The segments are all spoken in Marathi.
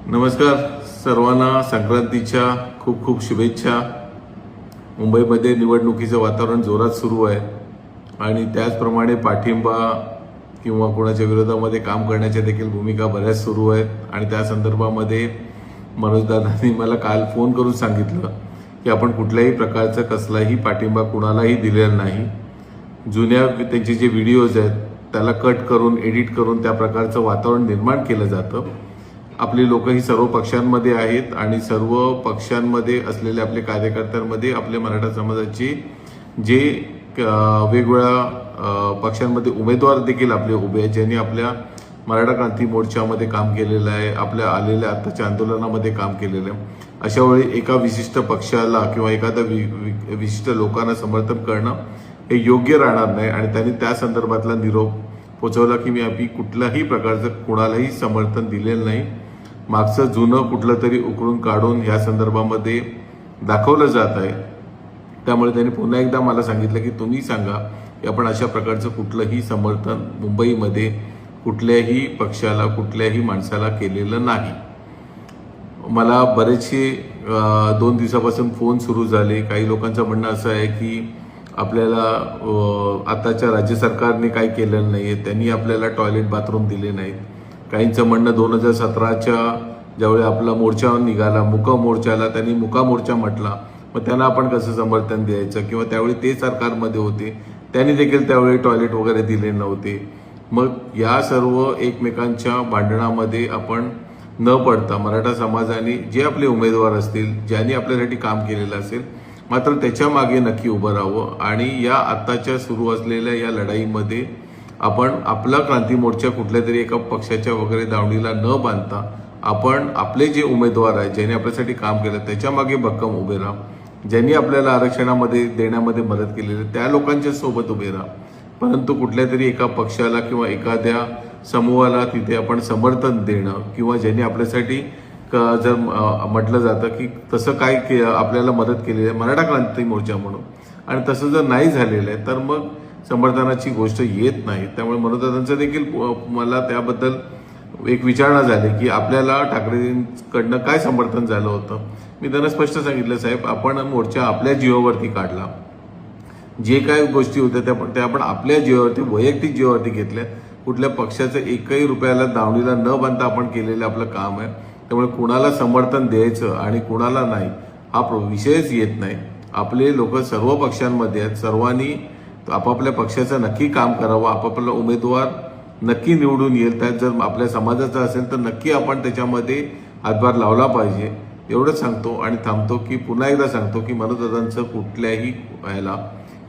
नमस्कार सर्वांना, संक्रांतीच्या खूप खूप शुभेच्छा। मुंबईमध्ये निवडणुकीचं वातावरण जोरात सुरू आहे आणि त्याचप्रमाणे पाठिंबा किंवा कोणाच्या विरोधामध्ये काम करण्याच्या देखील भूमिका बऱ्याच सुरू आहेत आणि त्या संदर्भामध्ये मनोजदादांनी मला काल फोन करून सांगितलं की आपण कुठल्याही प्रकारचा कसलाही पाठिंबा कुणालाही दिलेला नाही। जुन्या त्यांचे जे व्हिडिओज आहेत त्याला कट करून एडिट करून त्या प्रकारचं वातावरण निर्माण केलं जातं। आपली लोक ही सर्व पक्षांमध्ये आहेत आणि सर्व पक्षांमध्ये असलेले आपले कार्यकर्त्यांमध्ये आपल्या मराठा समाजाचे जे वेगवेगळ्या पक्षांमध्ये उमेदवार देखील आपले उभे आहेत, ज्यांनी आपल्या मराठा क्रांती मोर्चामध्ये काम केलेलं आहे, आपल्या आलेल्या आत्ताच्या आंदोलनामध्ये काम केलेलं आहे। अशा वेळी एका विशिष्ट पक्षाला किंवा एखाद्या विशिष्ट लोकांना समर्थन करणं हे योग्य राहणार नाही आणि त्यांनी त्या संदर्भातला निरोप पोहोचवला की मी आपली कुठल्याही प्रकारचं कुणालाही समर्थन दिलेलं नाही। मागचं जुनं कुठलं तरी उकरून काढून या संदर्भामध्ये दाखवलं जात आहे। त्यामुळे त्यांनी पुन्हा एकदा मला सांगितलं की तुम्ही सांगा की आपण अशा प्रकारचं कुठलंही समर्थन मुंबईमध्ये कुठल्याही पक्षाला कुठल्याही माणसाला केलेलं नाही। मला बरेचसे 2 दिवसापासून फोन सुरू झाले। काही लोकांचं म्हणणं असं आहे की आपल्याला आताच्या राज्य सरकारने काय केलेलं नाहीये, त्यांनी आपल्याला टॉयलेट बाथरूम दिले नाहीत। काहींचं म्हणणं 2017च्या ज्यावेळी आपला मोर्चा निघाला मुका मोर्चाला त्यांनी मुका मोर्चा म्हटला, मग त्यांना आपण कसं समर्थन द्यायचं, किंवा त्यावेळी ते सरकारमध्ये होते त्यांनी देखील त्यावेळी टॉयलेट वगैरे दिले नव्हते। मग या सर्व एकमेकांच्या भांडणामध्ये आपण न पडता मराठा समाजाने जे आपले उमेदवार असतील, ज्यांनी आपल्यासाठी काम केलेलं असेल, मात्र त्याच्या मागे नक्की उभं राहावं आणि या आत्ताच्या सुरू असलेल्या या लढाईमध्ये आपण आपला क्रांती मोर्चा कुठल्या तरी एका पक्षाच्या वगैरे दावणीला न बांधता आपण आपले जे उमेदवार आहेत, ज्यांनी आपल्यासाठी काम केलं त्याच्या मागे भक्कम उभे राहा। ज्यांनी आपल्याला आरक्षणामध्ये देण्यामध्ये मदत केलेली त्या लोकांच्या सोबत उभे राहा, परंतु कुठल्या तरी एका पक्षाला किंवा एखाद्या समूहाला तिथे आपण समर्थन देणं किंवा ज्यांनी आपल्यासाठी जर म्हटलं जातं की तसं काय आपल्याला मदत केलेली आहे मराठा क्रांती मोर्चा म्हणून, आणि तसं जर नाही झालेलं आहे तर मग समर्थनाची गोष्ट येत नाही। त्यामुळे मनोजदादांचं देखील मला त्याबद्दल एक विचारणा झाली की आपल्याला ठाकरेंकडनं काय समर्थन झालं होतं। मी त्यांना स्पष्ट सांगितलं, साहेब आपण मोर्चा आपल्या जीवावरती काढला, जे काय गोष्टी होत्या त्या आपण आपल्या जीवावरती वैयक्तिक जीवावरती घेतल्या, कुठल्या पक्षाचं एकही रुपयाला दावणीला न बांधता आपण केलेलं आपलं काम आहे। त्यामुळे कुणाला समर्थन द्यायचं आणि कुणाला नाही हा विषयच येत नाही। आपले लोक सर्व पक्षांमध्ये आहेत, सर्वांनी आपापल्या पक्षाचं नक्की काम करावं, आपापला उमेदवार नक्की निवडून येईल, त्यात जर आपल्या समाजाचा असेल तर नक्की आपण त्याच्यामध्ये हातभार लावला पाहिजे। एवढंच सांगतो आणि थांबतो की पुन्हा एकदा सांगतो की मनोजदादांचं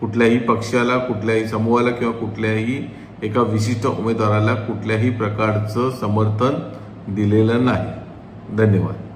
कुठल्याही पक्षाला कुठल्याही समूहाला किंवा कुठल्याही एका विशिष्ट उमेदवाराला कुठल्याही प्रकारचं समर्थन दिलेलं नाही। धन्यवाद।